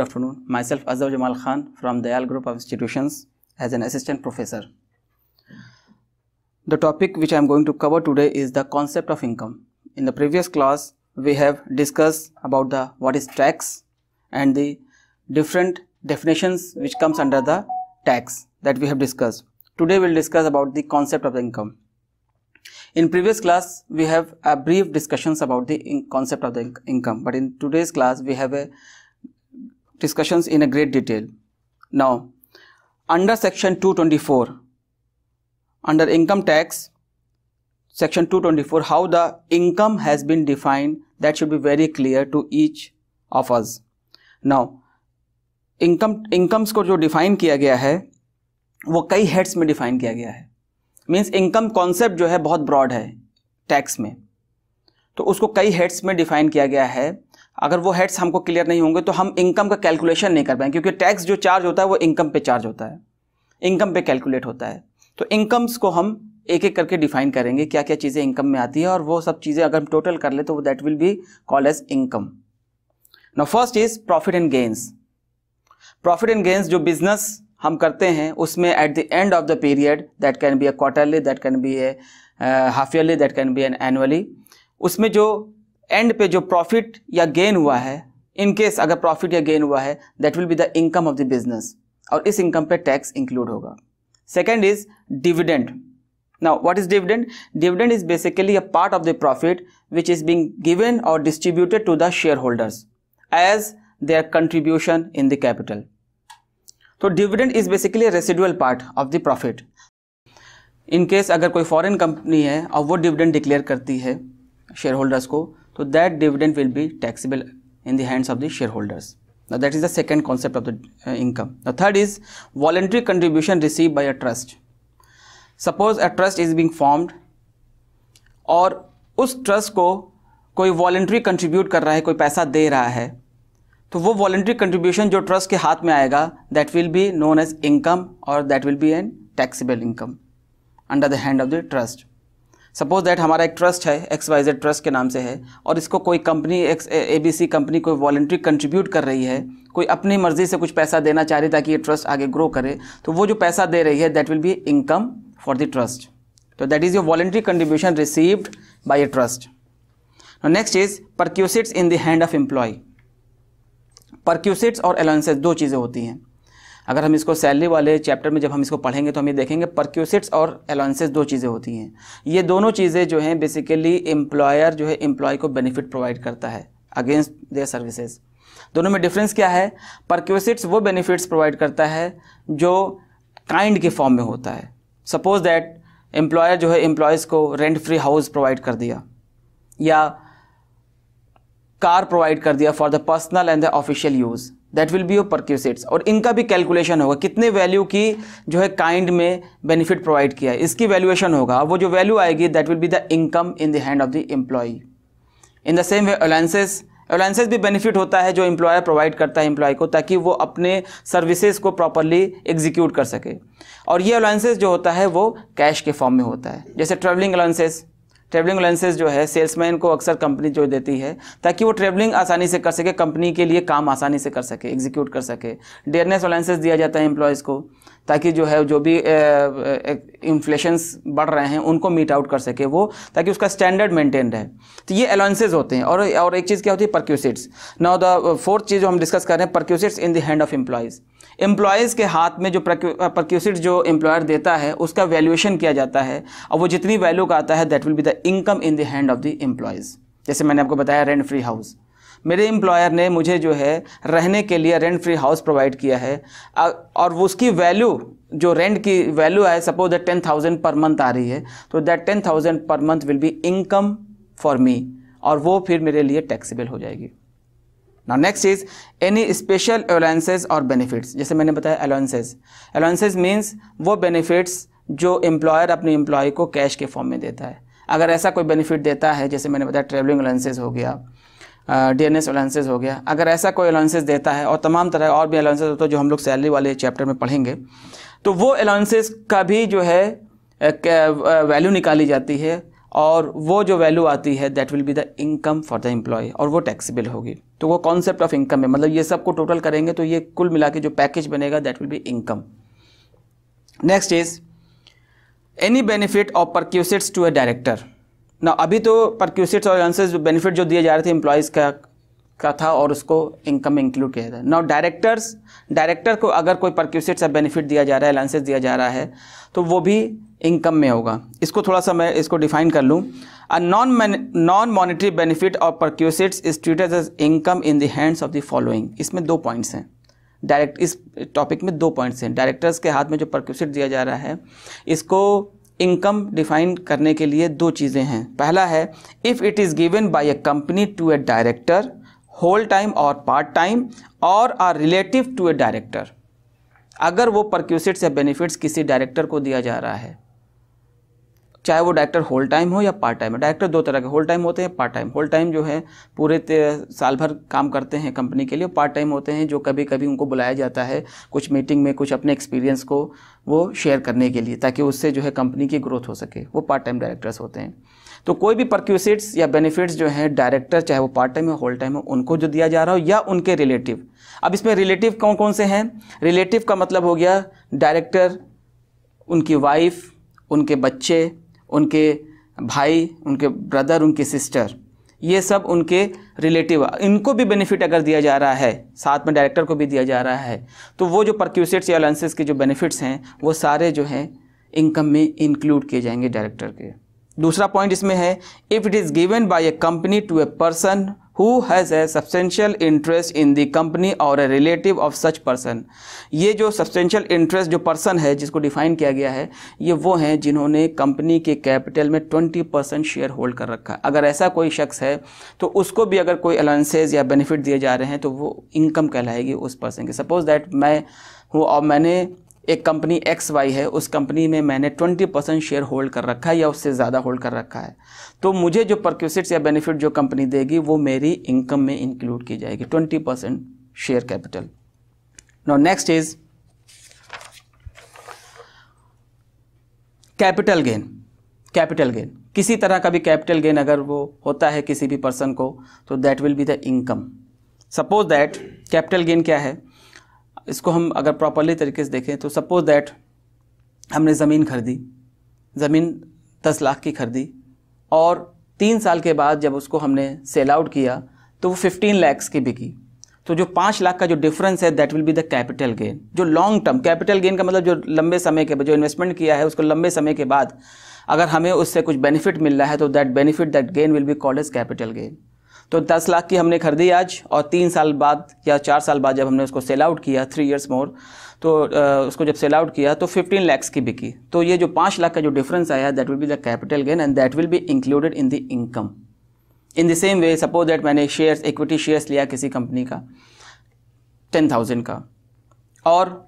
Good afternoon. Myself Azhar Jamal Khan from Dayal Group of Institutions as an assistant professor. The topic which I am going to cover today is the concept of income. In the previous class, we have discussed about what is tax and the different definitions which comes under the tax that we have discussed. Today we will discuss about the concept of the income. In previous class, we have a brief discussions about the concept of the income, but in today's class, we have a discussions in a great detail. Now, under section 224, under income tax, section 224, how the income has been defined, that should be very clear to each of us. Now, incomes को जो define किया गया है, वो कई heads में define किया गया है. मीन्स इनकम कॉन्सेप्ट जो है बहुत ब्रॉड है टैक्स में, तो उसको कई हेड्स में डिफाइन किया गया है. अगर वो हेड्स हमको क्लियर नहीं होंगे तो हम इनकम का कैलकुलेशन नहीं कर पाएंगे, क्योंकि टैक्स जो चार्ज होता है वो इनकम पे चार्ज होता है, इनकम पे कैलकुलेट होता है. तो इनकम्स को हम एक एक करके डिफाइन करेंगे, क्या क्या चीज़ें इनकम में आती है, और वो सब चीज़ें अगर हम टोटल कर ले तो that will be called as income. Now first is profit and gains. Profit and gains जो बिजनेस हम करते हैं उसमें at the end of the period, that can be a quarterly, that can be a half yearly, that can be an annually, उसमें जो and पे जो profit या गेन हुआ है, इन केस अगर प्रॉफिट या गेन हुआ है, that will be the income of the business, और इस इनकम पे टैक्स इंक्लूड होगा. Second is dividend. Now what is dividend? Dividend is basically a part of the profit which is being given और distributed to the shareholders as their contribution in the capital. तो dividend is basically residual part of the profit. In case अगर कोई foreign company है और वो dividend declare करती है share holders को, तो that dividend will be taxable in the hands of the share holders. Now that is the second concept of the income. The third is voluntary contribution receive by a trust. Suppose a trust is being formed और उस trust को कोई voluntary contribute कर रहा है, कोई पैसा दे रहा है, तो वो वॉलंटरी कंट्रीब्यूशन जो ट्रस्ट के हाथ में आएगा, that will be known as income, और that will be an taxable income under the hand of the trust. Suppose that हमारा एक ट्रस्ट है, XYZ ट्रस्ट के नाम से है, और इसको कोई कंपनी ABC कंपनी कोई वॉलंटरी कंट्रीब्यूट कर रही है, कोई अपनी मर्जी से कुछ पैसा देना चाह रही है ताकि ये ट्रस्ट आगे ग्रो करे, तो वो जो पैसा दे रही है that will be income for the trust. तो that is your voluntary contribution received by a trust. Next is perquisites in the hand of employ. Perquisites और अलाउंसेस दो चीज़ें होती हैं. अगर हम इसको सैलरी वाले चैप्टर में जब हम इसको पढ़ेंगे तो हम ये देखेंगे परक्यूसिट्स और अलाउंसेस दो चीज़ें होती हैं. ये दोनों चीज़ें जो हैं बेसिकली एम्प्लॉयर जो है एम्प्लॉय को बेनिफिट प्रोवाइड करता है अगेंस्ट देयर सर्विसेज. दोनों में डिफरेंस क्या है? परक्यूसिट्स वो बेनिफिट्स प्रोवाइड करता है जो काइंड के फॉर्म में होता है. सपोज दैट एम्प्लॉयर जो है एम्प्लॉयज़ को रेंट फ्री हाउस प्रोवाइड कर दिया, या कार प्रोवाइड कर दिया for the personal and the official use, that will be your perquisites. और इनका भी कैलकुलेशन होगा, कितने वैल्यू की जो है काइंड में बेनिफिट प्रोवाइड किया है, इसकी वैल्यूएशन होगा, वो जो वैल्यू आएगी that will be the income in the hand of the employee. In the same way allowances भी बेनिफिट होता है जो एम्प्लॉयर प्रोवाइड करता है एम्प्लॉय को, ताकि वो अपने सर्विसेज को प्रॉपरली एग्जीक्यूट कर सके. और ये अलाउंसेस जो होता है वो कैश के फॉर्म में होता है. जैसे ट्रैवलिंग अलाउंसेस जो है सेल्समैन को अक्सर कंपनी जो देती है ताकि वो ट्रैवलिंग आसानी से कर सके, कंपनी के लिए काम आसानी से कर सके, एग्जीक्यूट कर सके. डेयरनेस अलाउंसेस दिया जाता है एम्प्लॉयज़ को ताकि जो है जो भी इन्फ्लेशंस बढ़ रहे हैं उनको मीट आउट कर सके वो, ताकि उसका स्टैंडर्ड मेंटेन रहे. तो ये अलाउंसेस होते हैं. और एक चीज़ क्या होती है? परक्यूसिट्स. नाउ द फोर्थ चीज़ जो हम डिस्कस कर रहे हैं, perquisites in the hand of employees. Employees के हाथ में जो परक्यूसिट्स जो एम्प्लॉयर देता है उसका वैल्यूएशन किया जाता है, और वो जितनी वैल्यू का आता है that will be the income in the hand of the employees. जैसे मैंने आपको बताया रेंट फ्री हाउस, मेरे एम्प्लॉयर ने मुझे जो है रहने के लिए रेंट फ्री हाउस प्रोवाइड किया है, और वो उसकी वैल्यू जो रेंट की वैल्यू है, सपोज दैट 10,000 पर मंथ आ रही है, तो that 10,000 per month will be income for me, और वो फिर मेरे लिए टैक्सेबल हो जाएगी. Now next is any special allowances और बेनिफिट्स. जैसे मैंने बताया अलाउंसेस मीन्स वो बेनिफिट्स जो एम्प्लॉयर अपने एम्प्लॉय को कैश के फॉर्म में देता है. अगर ऐसा कोई बेनिफिट देता है, जैसे मैंने बताया ट्रैवलिंग अलाउंसेस हो गया, डीएनएस अलाउंसेस हो गया, अगर ऐसा कोई अलाउंसेस देता है, और तमाम तरह और भी अलाउंसेस होते हैं जो हम लोग सैलरी वाले चैप्टर में पढ़ेंगे, तो वो अलाउंसेस का भी जो है वैल्यू निकाली जाती है, और वो जो वैल्यू आती है that will be the income for the employee, और वो टैक्सेबल होगी. तो वो कॉन्सेप्ट ऑफ इनकम है, मतलब ये सब को टोटल करेंगे तो ये कुल मिला के जो पैकेज बनेगा that will be income. Next is any benefit of perquisites to a director. ना अभी तो परक्यूसिट्स और अलाउंसेस बेनिफिट जो दिए जा रहे थे एम्प्लॉयज़ का था और उसको इनकम में इंक्लूड किया था। नाउ डायरेक्टर को अगर कोई परक्यूसिट्स या बेनिफिट दिया जा रहा है, अलाउंसेस दिया जा रहा है, तो वो भी इनकम में होगा। इसको थोड़ा सा मैं इसको डिफाइन कर लूँ। A non monetary benefit of perquisites is treated as income in the hands of the following. इसमें 2 पॉइंट्स हैं, इस टॉपिक में 2 पॉइंट्स हैं। डायरेक्टर्स के हाथ में जो परक्यूसिट दिया जा रहा है, इसको इनकम डिफाइन करने के लिए 2 चीज़ें हैं। पहला है if it is given by a company to a director whole time और पार्ट टाइम और or relative to a director. अगर वो परक्यूसिट्स या बेनिफिट्स किसी डायरेक्टर को दिया जा रहा है, चाहे वो डायरेक्टर होल टाइम हो या पार्ट टाइम हो। डायरेक्टर 2 तरह के होल टाइम होते हैं, पार्ट टाइम। होल टाइम जो है पूरे साल भर काम करते हैं कंपनी के लिए। पार्ट टाइम होते हैं जो कभी कभी उनको बुलाया जाता है कुछ मीटिंग में, कुछ अपने एक्सपीरियंस को वो शेयर करने के लिए, ताकि उससे जो है कंपनी की ग्रोथ हो सके। वो पार्ट टाइम डायरेक्टर्स होते हैं। तो कोई भी परक्यूसिट्स या बेनिफिट्स जो हैं डायरेक्टर, चाहे वो पार्ट टाइम हो होल टाइम हो, उनको जो दिया जा रहा हो या उनके रिलेटिव। अब इसमें रिलेटिव कौन कौन से हैं? रिलेटिव का मतलब हो गया डायरेक्टर, उनकी वाइफ, उनके बच्चे, उनके भाई, उनके ब्रदर, उनकी सिस्टर, ये सब उनके रिलेटिव। इनको भी बेनिफिट अगर दिया जा रहा है, साथ में डायरेक्टर को भी दिया जा रहा है, तो वो जो परक्यूसिट्स या अलाउंसेस के जो बेनिफिट्स हैं वो सारे जो हैं इनकम में इंक्लूड किए जाएंगे डायरेक्टर के। दूसरा पॉइंट इसमें है if it is given by a company to a person who has a substantial interest in the company और a relative of such person. ये जो सब्सटेंशियल इंटरेस्ट जो पर्सन है जिसको डिफाइन किया गया है, ये वो हैं जिन्होंने कंपनी के कैपिटल में 20% शेयर होल्ड कर रखा है। अगर ऐसा कोई शख्स है तो उसको भी अगर कोई अलाउंसेस या बेनिफिट दिए जा रहे हैं तो वो इनकम कहलाएगी उस पर्सन की। सपोज दैट मैं हूँ और मैंने एक कंपनी XY है, उस कंपनी में मैंने 20% शेयर होल्ड कर रखा है या उससे ज़्यादा होल्ड कर रखा है, तो मुझे जो परक्यूसिट्स या बेनिफिट जो कंपनी देगी वो मेरी इनकम में इंक्लूड की जाएगी, 20% share capital. Now next is capital gain. Capital gain, किसी तरह का भी कैपिटल गेन अगर वो होता है किसी भी पर्सन को, तो that will be the income. Suppose that capital gain क्या है, इसको हम अगर प्रॉपरली तरीके से देखें तो सपोज दैट हमने ज़मीन खरीदी, ज़मीन 10 लाख की खरीदी और 3 साल के बाद जब उसको हमने सेल आउट किया तो वो 15 लाख की बिकी। तो जो 5 लाख का जो डिफरेंस है that will be the capital gain. जो लॉन्ग टर्म कैपिटल गेन का मतलब जो लंबे समय के जो इन्वेस्टमेंट किया है उसको लंबे समय के बाद अगर हमें उससे कुछ बेनिफिट मिल रहा है तो that benefit that gain will be called as capital gain. तो 10 लाख की हमने खरीदी आज और 3 साल बाद या 4 साल बाद जब हमने उसको सेल आउट किया 3 years मोर, तो उसको जब सेल आउट किया तो 15 लाख की बिकी। तो ये जो 5 लाख का जो डिफरेंस आया that will be the capital gain and that will be included in the income. In the same way suppose that मैंने शेयर्स, इक्विटी शेयर्स लिया किसी कंपनी का 10,000 का और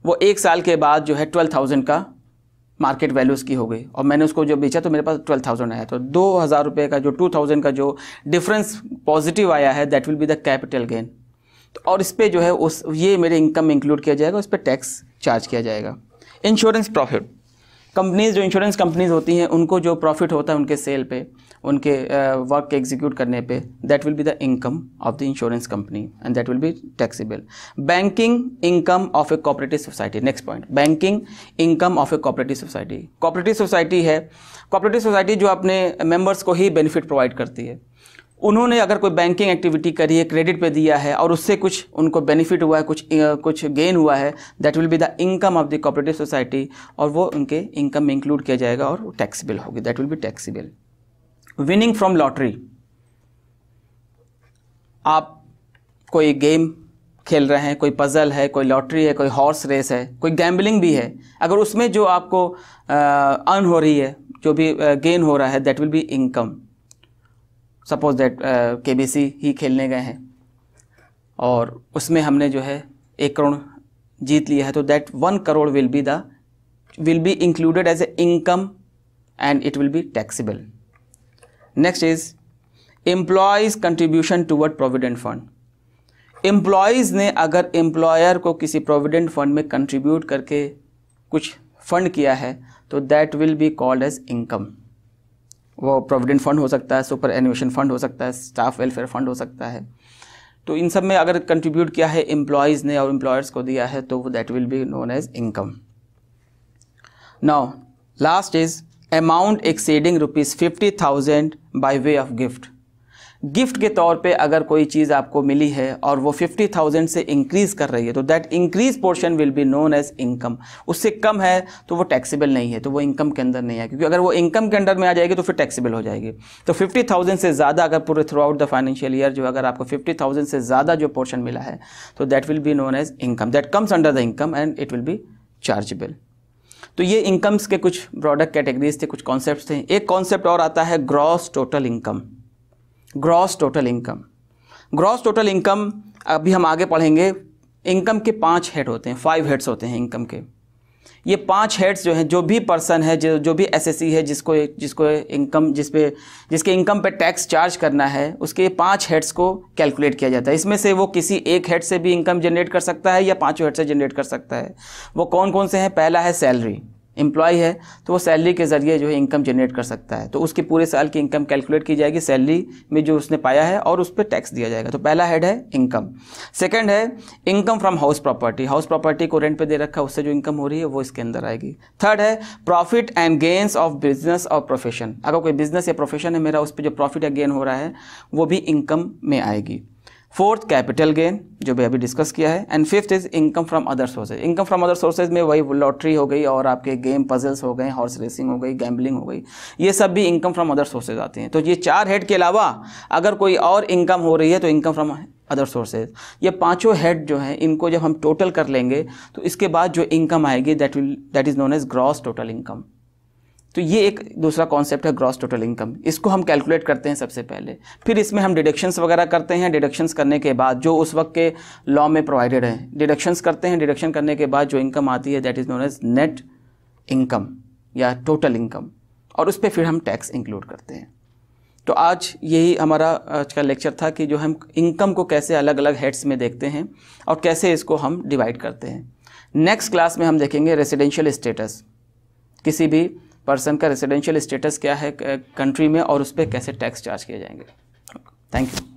वो 1 साल के बाद जो है 12,000 का मार्केट वैल्यू उसकी हो गई और मैंने उसको जो बेचा तो मेरे पास 12,000 आया। तो 2,000 रुपये का जो 2,000 का जो डिफरेंस पॉजिटिव आया है that will be the capital gain. तो और इस पे जो है उस ये मेरे इनकम में इंक्लूड किया जाएगा, उस पर टैक्स चार्ज किया जाएगा। इंश्योरेंस प्रॉफिट, कंपनीज जो इंश्योरेंस कंपनीज होती हैं उनको जो प्रॉफिट होता है उनके सेल पे, उनके वर्क के एग्जीक्यूट करने पे, that will be the income of the insurance company and that will be taxable. Banking income of A cooperative society. Next point, banking income of A cooperative society. Cooperative society है, cooperative society जो अपने members को ही benefit provide करती है। उन्होंने अगर कोई banking activity करी है, क्रेडिट पे दिया है और उससे कुछ उनको बेनिफिट हुआ है, कुछ गेन हुआ है, that will be the income of the cooperative society और वो उनके इनकम में इंक्लूड किया जाएगा और टैक्सेबल होगी, that will be taxable. Winning from lottery, आप कोई गेम खेल रहे हैं, कोई पजल है, कोई लॉटरी है, कोई हॉर्स रेस है, कोई गैम्बलिंग भी है, अगर उसमें जो आपको अर्न हो रही है, जो भी गेन हो रहा है, that will be income. Suppose that KBC ही खेलने गए हैं और उसमें हमने जो है 1 करोड़ जीत लिया है, तो that 1 crore will be included as a income and it will be taxable. Next is employees contribution toward provident fund. Employees ने अगर एम्प्लॉयर को किसी प्रोविडेंट फंड में कंट्रीब्यूट करके कुछ फंड किया है तो that will be called as income. वो प्रोविडेंट फंड हो सकता है, सुपर एन्युएशन फंड हो सकता है, स्टाफ वेलफेयर फंड हो सकता है, तो इन सब में अगर कंट्रीब्यूट किया है एम्प्लॉयज़ ने और एम्प्लॉयर्स को दिया है तो that will be known as income. Now last is amount exceeding ₹50,000 by way of gift. Gift के तौर पे अगर कोई चीज़ आपको मिली है और वो 50,000 से इंक्रीज़ कर रही है तो that increase portion will be known as income. उससे कम है तो वो टैक्सेबल नहीं है, तो वो इनकम के अंदर नहीं है, क्योंकि अगर वो इनकम के अंडर में आ जाएगी तो फिर टैक्सेबल हो जाएगी। तो 50,000 से ज़्यादा अगर पूरे through out the financial year जो अगर आपको 50,000 से ज़्यादा जो पोर्शन मिला है तो that will be known as income, that comes under the income and it will be chargeable. तो ये इनकम्स के कुछ प्रोडक्ट कैटेगरीज थे, कुछ कॉन्सेप्ट्स थे। एक कॉन्सेप्ट और आता है gross total income. Gross total income, gross total income अभी हम आगे पढ़ेंगे। इनकम के 5 हेड होते हैं, 5 हेड्स होते हैं इनकम के। ये 5 हेड्स जो हैं, जो भी पर्सन है, जो भी एसएससी है जिसको इनकम जिसके इनकम पे टैक्स चार्ज करना है, उसके 5 हेड्स को कैलकुलेट किया जाता है। इसमें से वो किसी एक हेड से भी इनकम जनरेट कर सकता है या 5 हेड से जनरेट कर सकता है। वो कौन कौन से हैं? पहला है सैलरी। एम्प्लॉय है तो वो सैलरी के ज़रिए जो है इनकम जनरेट कर सकता है, तो उसकी पूरे साल की इनकम कैलकुलेट की जाएगी सैलरी में जो उसने पाया है और उस पर टैक्स दिया जाएगा। तो पहला हेड है इनकम। सेकंड है income from house property. House property को रेंट पे दे रखा है, उससे जो इनकम हो रही है वो इसके अंदर आएगी। थर्ड है profit and gains of business और प्रोफेशन। अगर कोई बिजनेस या प्रोफेशन है मेरा, उस पर जो प्रॉफिट या गेन हो रहा है वो भी इनकम में आएगी। फोर्थ कैपिटल गेन, जो भी अभी डिस्कस किया है। And fifth is income from other sources. Income from other sources में वही लॉटरी हो गई और आपके गेम पजल्स हो गए, हॉर्स रेसिंग हो गई, गैम्बलिंग हो गई, ये सब भी इनकम फ्रॉम अदर सोर्सेज आते हैं। तो ये 4 हेड के अलावा अगर कोई और इनकम हो रही है तो इनकम फ्रॉम अदर सोर्सेज। ये 5 हेड जो हैं इनको जब हम टोटल कर लेंगे तो इसके बाद जो इनकम आएगी that is known as gross total income. तो ये एक दूसरा कॉन्सेप्ट है ग्रॉस टोटल इनकम। इसको हम कैलकुलेट करते हैं सबसे पहले, फिर इसमें हम डिडक्शंस वगैरह करते हैं। डिडक्शंस करने के बाद जो उस वक्त के लॉ में प्रोवाइडेड है, डिडक्शंस करते हैं। डिडक्शन करने के बाद जो इनकम आती है that is known as net income या टोटल इनकम, और उस पर फिर हम टैक्स इंक्लूड करते हैं। तो आज यही हमारा आज का लेक्चर था कि जो हम इनकम को कैसे अलग अलग हेड्स में देखते हैं और कैसे इसको हम डिवाइड करते हैं। नेक्स्ट क्लास में हम देखेंगे रेसिडेंशियल स्टेटस। किसी भी पर्सन का रेसिडेंशियल स्टेटस क्या है कंट्री में और उस पर कैसे टैक्स चार्ज किए जाएंगे। Thank you.